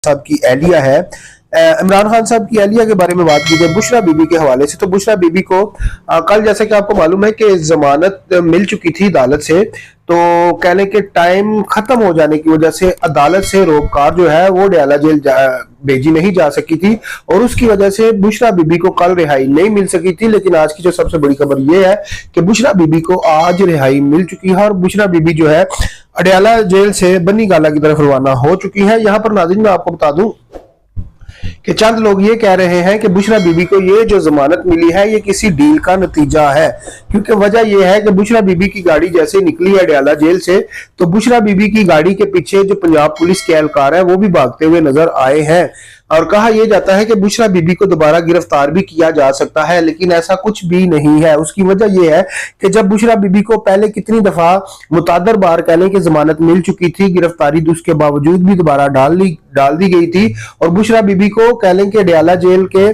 साहब की एहलिया है। इमरान खान साहब की एहलिया के बारे में बात की जाए बुशरा बीबी के हवाले से, तो बुशरा बीबी को कल जैसे कि आपको मालूम है कि जमानत मिल चुकी थी अदालत से, तो कहने के टाइम खत्म हो जाने की वजह से अदालत से रोबकार जो है वो डयाला जेल भेजी नहीं जा सकी थी और उसकी वजह से बुशरा बीबी को कल रिहाई नहीं मिल सकी थी। लेकिन आज की जो सबसे बड़ी खबर ये है कि बुशरा बीबी को आज रिहाई मिल चुकी है और बुशरा बीबी जो है अडयाला जेल से बन्नी गाला की तरफ रवाना हो चुकी है। यहाँ पर नाज़रीन मैं आपको बता दूं कि चंद लोग ये कह रहे हैं कि बुशरा बीबी को ये जो जमानत मिली है ये किसी डील का नतीजा है, क्योंकि वजह यह है कि बुशरा बीबी की गाड़ी जैसे निकली है अडयाला जेल से तो बुशरा बीबी की गाड़ी के पीछे जो पंजाब पुलिस के एहलकार है वो भी भागते हुए नजर आए हैं और कहा यह जाता है कि बुशरा बीबी को दोबारा गिरफ्तार भी किया जा सकता है, लेकिन ऐसा कुछ भी नहीं है। उसकी वजह यह है कि जब बुशरा बीबी को पहले कितनी दफा मुतादर बार कहने की जमानत मिल चुकी थी, गिरफ्तारी उसके बावजूद भी दोबारा डाल दी गई थी और बुशरा बीबी को कह लें कि अडयाला जेल के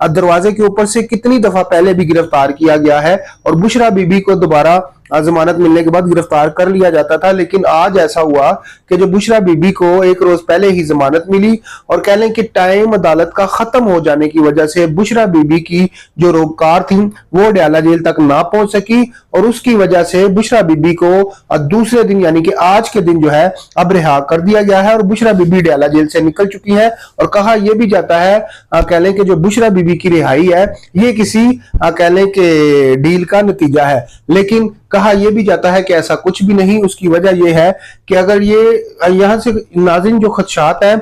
दरवाजे के ऊपर से कितनी दफा पहले भी गिरफ्तार किया गया है और बुशरा बीबी को दोबारा जमानत मिलने के बाद गिरफ्तार कर लिया जाता था। लेकिन आज ऐसा हुआ कि जो बुशरा बीबी को एक रोज पहले ही जमानत मिली और कह लें कि टाइम अदालत का खत्म हो जाने की वजह से बुशरा बीबी की जो रोबकार थी वो अडयाला जेल तक ना पहुंच सकी और उसकी वजह से बुशरा बीबी को दूसरे दिन यानी कि आज के दिन जो है अब रिहा कर दिया गया है और बुशरा बीबी अडयाला जेल से निकल चुकी है। और कहा यह भी जाता है कह लें कि जो बुशरा बीबी की रिहाई है ये किसी कह लें कि डील का नतीजा है, लेकिन कहा यह भी जाता है कि ऐसा कुछ भी नहीं। उसकी वजह यह है कि अगर ये यहां से नाज़रीन जो खदशात हैं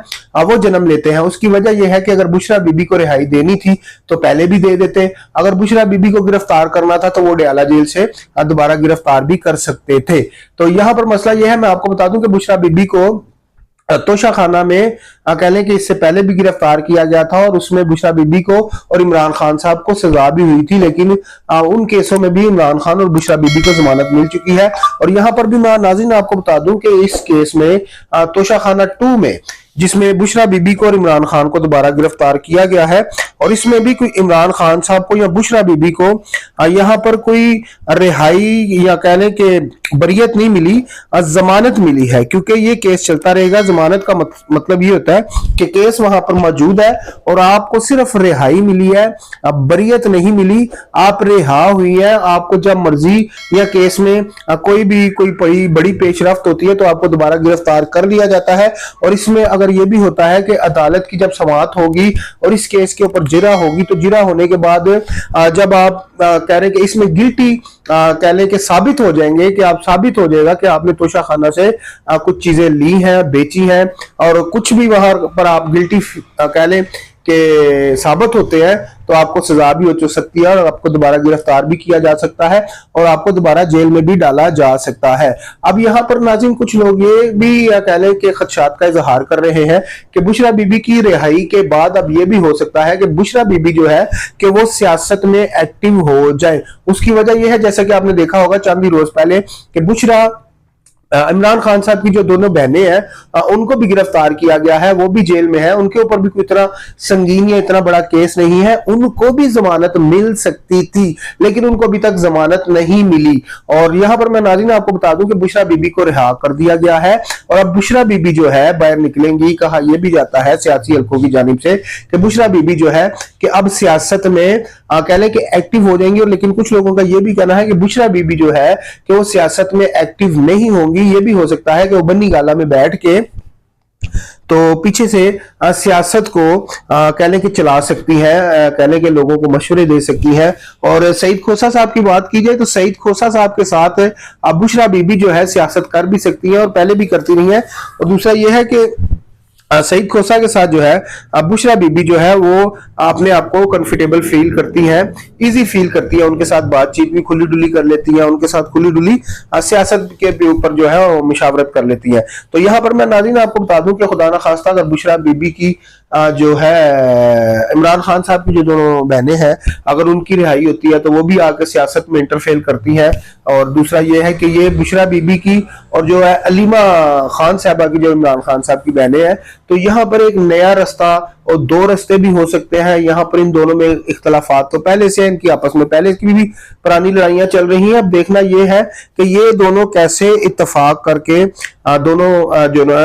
वो जन्म लेते हैं, उसकी वजह यह है कि अगर बुशरा बीबी को रिहाई देनी थी तो पहले भी दे देते, अगर बुशरा बीबी को गिरफ्तार करना था तो वो अडयाला जेल से दोबारा गिरफ्तार भी कर सकते थे। तो यहां पर मसला यह है, मैं आपको बता दूं कि बुशरा बीबी को तोशा खाना में कह लें कि इससे पहले भी गिरफ्तार किया गया था और उसमें बुशरा बीबी को और इमरान खान साहब को सजा भी हुई थी, लेकिन उन केसों में भी इमरान खान और बुशरा बीबी को जमानत मिल चुकी है। और यहां पर भी मैं नाज़रीन आपको बता दूं कि इस केस में तोशा खाना 2 में जिसमें बुशरा बीबी को और इमरान खान को दोबारा गिरफ्तार किया गया है और इसमें भी कोई इमरान खान साहब को या बुशरा बीबी को यहाँ पर कोई रिहाई या कह लें कि बरियत नहीं मिली, जमानत मिली है, क्योंकि ये केस चलता रहेगा। जमानत का मतलब ये होता है कि केस वहां पर मौजूद है और आपको सिर्फ रिहाई मिली है, बरियत नहीं मिली, आप रिहा हुई है। आपको जब मर्जी या केस में कोई बड़ी पेशरफ्त होती है तो आपको दोबारा गिरफ्तार कर लिया जाता है। और इसमें अगर ये भी होता है कि अदालत की जब समाअत होगी और इस केस के ऊपर जिरा होगी तो जिरा होने के बाद जब आप कह रहे हैं कि इसमें गिल्टी कह लें कि साबित हो जाएंगे कि आप साबित हो जाएगा कि आपने तोशा खाना से कुछ चीजें ली हैं, बेची हैं और कुछ भी वहां पर आप गिल्टी कह लें के साबित होते हैं तो आपको सजा भी हो सकती है और आपको दोबारा गिरफ्तार भी किया जा सकता है और आपको दोबारा जेल में भी डाला जा सकता है। अब यहाँ पर नाज़रीन कुछ लोग ये भी कह लें कि खदशात का इजहार कर रहे हैं कि बुशरा बीबी की रिहाई के बाद अब ये भी हो सकता है कि बुशरा बीबी जो है कि वो सियासत में एक्टिव हो जाए। उसकी वजह यह है जैसा कि आपने देखा होगा चंद ही रोज पहले कि बुशरा इमरान खान साहब की जो दोनों बहनें हैं उनको भी गिरफ्तार किया गया है, वो भी जेल में है, उनके ऊपर भी कोई इतना संगीन या इतना बड़ा केस नहीं है, उनको भी जमानत मिल सकती थी लेकिन उनको अभी तक जमानत नहीं मिली। और यहां पर मैं नाज़रीन आपको बता दूं कि बुशरा बीबी को रिहा कर दिया गया है और अब बुशरा बीबी जो है बाहर निकलेंगी। कहा यह भी जाता है सियासी हल्कों की जानिब से कि बुशरा बीबी जो है कि अब सियासत में कह लें कि एक्टिव हो जाएंगी, और लेकिन कुछ लोगों का यह भी कहना है कि बुशरा बीबी जो है कि वो सियासत में एक्टिव नहीं होंगी। ये भी हो सकता है कि वो बन्नी गाला में बैठ के तो पीछे से सियासत को कह लें कि चला सकती है, कह लें कि लोगों को मशवरे दे सकती है। और सईद खोसा साहब की बात की जाए तो सईद खोसा साहब के साथ बुशरा बीबी जो है सियासत कर भी सकती है और पहले भी करती रही है। और दूसरा यह है कि सईद खोसा के साथ जो है बुशरा बीबी जो है वो अपने आप को कंफर्टेबल फील करती है, इजी फील करती है, उनके साथ बातचीत भी खुली डुली कर लेती है, उनके साथ खुली डुली सियासत के ऊपर जो है वो मुशावरत कर लेती है। तो यहाँ पर मैं नाज़रीन आपको बता दूं कि खुदा ना खास्ता अगर बुशरा बीबी की जो है इमरान खान साहब की जो दोनों बहनें हैं अगर उनकी रिहाई होती है तो वो भी आकर सियासत में इंटरफेयर करती हैं। और दूसरा ये है कि ये बुशरा बीबी की और जो है अलीमा खान साहबा की जो इमरान खान साहब की बहनें हैं तो यहाँ पर एक नया रास्ता और दो रास्ते भी हो सकते हैं। यहाँ पर इन दोनों में इख्तलाफात तो पहले से इनकी आपस में पहले की भी पुरानी लड़ाइयां चल रही हैं। अब देखना यह है कि ये दोनों कैसे इत्तेफाक करके दोनों जो ना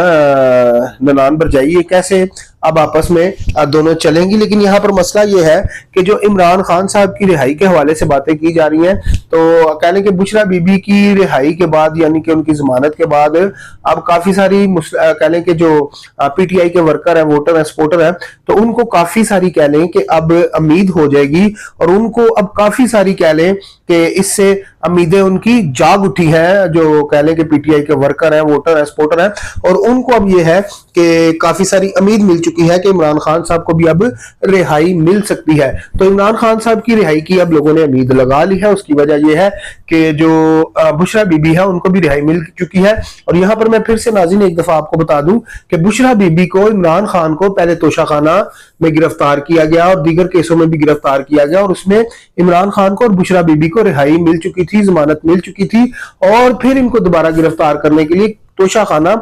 ननान भरजाई ये कैसे अब आपस में दोनों चलेंगी। लेकिन यहाँ पर मसला ये है कि जो इमरान खान साहब की रिहाई के हवाले से बातें की जा रही हैं, तो कहने के बुशरा बीबी की रिहाई के बाद यानी कि उनकी जमानत के बाद अब काफी सारी कहने के जो पीटीआई के वर्कर हैं, वोटर हैं, सपोर्टर हैं, तो उनको काफी सारी कह लें कि अब उम्मीद हो जाएगी और उनको अब काफी सारी कह लें कि इससे उम्मीदें उनकी जाग उठी हैं। जो कह लें कि पीटीआई के वर्कर हैं, वोटर हैं, सपोर्टर हैं, और उनको अब यह है कि काफी सारी उम्मीद मिल चुकी है कि इमरान खान साहब को भी अब रिहाई मिल सकती है। तो इमरान खान साहब की रिहाई की अब लोगों ने उम्मीद लगा ली है। उसकी वजह यह है कि जो बुशरा बीबी है उनको भी रिहाई मिल चुकी है। और यहां पर मैं फिर से नाज़रीन एक दफा आपको बता दूं कि बुशरा बीबी को इमरान खान को पहले तोशाखाना में गिरफ्तार किया गया और दीगर केसों में भी गिरफ्तार किया गया, और उसमें इमरान खान को और बुशरा बीबी को रिहाई मिल चुकी थी, जमानत मिल चुकी थी, और फिर इनको दोबारा गिरफ्तार करने के लिए तोशाखाना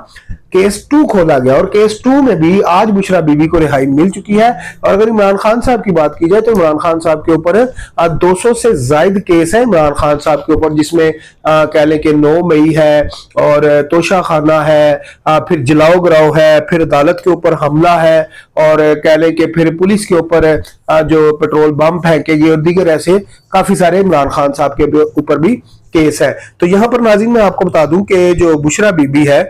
केस 2 खोला गया और केस 2 में भी आज बुशरा बीबी को रिहाई मिल चुकी है। और अगर इमरान खान साहब की बात की जाए तो इमरान खान साहब के ऊपर 200 से ज्यादा केस है इमरान खान साहब के ऊपर, जिसमें कह लें कि 9 मई है और तोशाखाना है, फिर जलाओ गिराओ है, फिर अदालत के ऊपर हमला है, और कह लें कि फिर पुलिस के ऊपर जो पेट्रोल बम फेंकेगी और दीगर ऐसे काफी सारे इमरान खान साहब के ऊपर भी केस है। तो यहां पर नाज़रीन मैं आपको बता दूं कि जो बुशरा बीबी है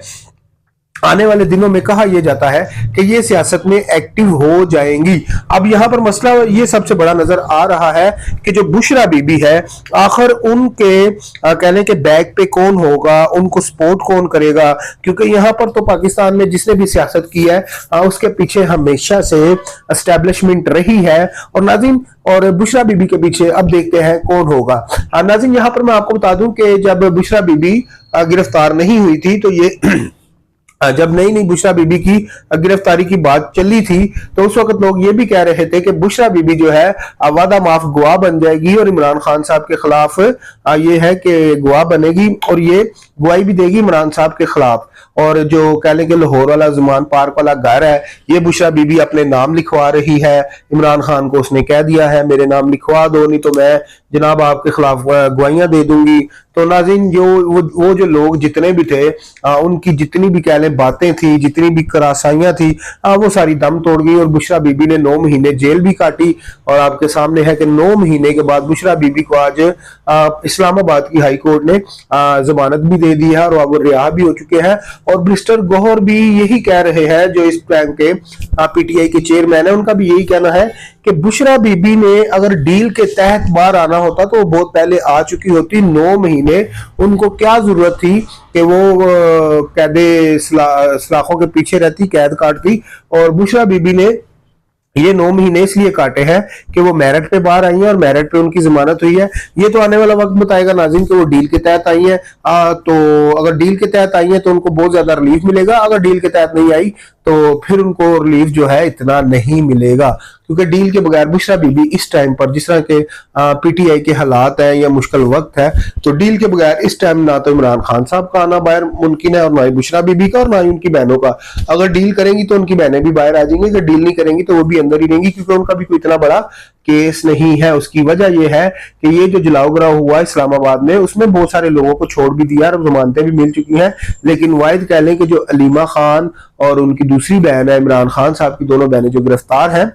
आने वाले दिनों में कहा यह जाता है कि ये सियासत में एक्टिव हो जाएंगी। अब यहां पर मसला ये सबसे बड़ा नजर आ रहा है कि जो बुशरा बीबी है आखिर उनके कहने के बैक पे कौन होगा, उनको सपोर्ट कौन करेगा, क्योंकि यहां पर तो पाकिस्तान में जिसने भी सियासत की है उसके पीछे हमेशा से एस्टेब्लिशमेंट रही है। और नाज़रीन और बुशरा बीबी के पीछे अब देखते हैं कौन होगा। नाज़रीन यहां पर मैं आपको बता दूं कि जब बुशरा बीबी गिरफ्तार नहीं हुई थी तो ये जब नई नई बुशरा बीबी की गिरफ्तारी की बात चली थी तो उस वक्त लोग ये भी कह रहे थे कि बुशरा बीबी जो है वादा माफ गवाह बन जाएगी और इमरान खान साहब के खिलाफ ये है कि गवाह बनेगी और ये गवाही भी देगी इमरान साहब के खिलाफ। और जो कह लेंगे लाहौर वाला जुमान पार्क वाला घर है ये बुशरा बीबी अपने नाम लिखवा रही है। इमरान खान को उसने कह दिया है मेरे नाम लिखवा दो, नहीं तो मैं जनाब आपके खिलाफ गवाहियां दे दूंगी। तो नाज़रीन जो वो जो लोग जितने भी थे उनकी जितनी भी कह लें बातें थी, जितनी भी करासाइयां थी वो सारी दम तोड़ गई और बुशरा बीबी ने 9 महीने जेल भी काटी। और आपके सामने है कि 9 महीने के बाद बुशरा बीबी को आज इस्लामाबाद की हाई कोर्ट ने जमानत भी दे दी है और वो रिहा भी हो चुके हैं। और मिस्टर गौहर भी यही कह रहे हैं, जो इस बैंक के पीटीआई के चेयरमैन है, उनका भी यही कहना है कि बुशरा बीबी ने अगर डील के तहत बाहर आना होता तो वो बहुत पहले आ चुकी होती। 9 महीने उनको क्या जरूरत थी कि वो कैदे सलाखों के पीछे रहती, कैद काटती। और बुशरा बीबी ने ये 9 महीने इसलिए काटे हैं कि वो मेरिट पे बाहर आई हैं और मेरिट पे उनकी जमानत हुई है। ये तो आने वाला वक्त बताएगा नाज़रीन कि वो डील के तहत आई हैं। तो अगर डील के तहत आई हैं तो उनको बहुत ज्यादा रिलीफ मिलेगा, अगर डील के तहत नहीं आई तो फिर उनको रिलीफ जो है इतना नहीं मिलेगा, क्योंकि डील के बगैर बुशरा बीबी इस टाइम पर जिस तरह के पीटीआई के हालात हैं या मुश्किल वक्त है, तो डील के बगैर इस टाइम ना तो इमरान खान साहब का आना बाहर मुमकिन है और ना ही बुशरा बीबी का और ना ही उनकी बहनों का। अगर डील करेंगी तो उनकी बहनें भी बाहर आ जाएंगी, अगर डील नहीं करेंगी तो वो भी अंदर ही रहेंगी, क्योंकि उनका भी कोई इतना बड़ा केस नहीं है। उसकी वजह यह है कि ये जो जलाओ गिराओ हुआ इस्लामाबाद में उसमें बहुत सारे लोगों को छोड़ भी दिया और जमानतें भी मिल चुकी हैं, लेकिन वाहिद कह लें कि जो अलीमा खान और उनकी दूसरी बहन है इमरान खान साहब की, दोनों बहनें जो गिरफ्तार हैं,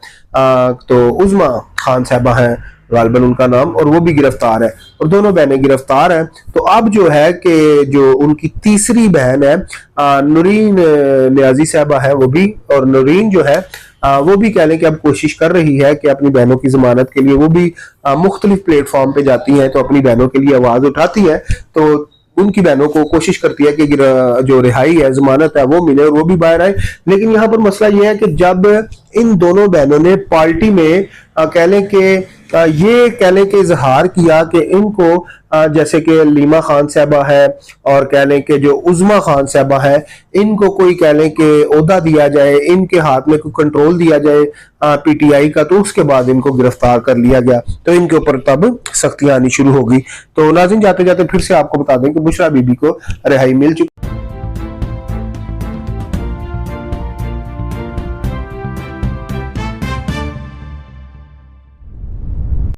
तो उज़मा खान साहबा हैं गालिबन उनका नाम, और वो भी गिरफ्तार है और दोनों बहनें गिरफ्तार हैं। तो अब जो है कि जो उनकी तीसरी बहन है नूरीन नियाजी साहबा है वो भी, और नूरीन जो है वो भी कह लें कि अब कोशिश कर रही है कि अपनी बहनों की जमानत के लिए वो भी मुख्तलिफ प्लेटफॉर्म पे जाती है, तो अपनी बहनों के लिए आवाज उठाती है, तो उनकी बहनों को कोशिश करती है कि जो रिहाई है, जमानत है वो मिले और वो भी बाहर आए। लेकिन यहाँ पर मसला ये है कि जब इन दोनों बहनों ने पार्टी में कह लें कि ये कह लें कि इजहार किया कि इनको जैसे कि लीमा खान साहबा है और कह लें कि जो उज़मा खान साहबा है, इनको कोई कह लें कि ओहदा दिया जाए, इनके हाथ में कोई कंट्रोल दिया जाए पीटीआई का, तो उसके बाद इनको गिरफ्तार कर लिया गया, तो इनके ऊपर तब सख्तियां आनी शुरू होगी। तो नाज़रीन जाते जाते फिर से आपको बता दें कि बुशरा बीबी को रिहाई मिल चुकी।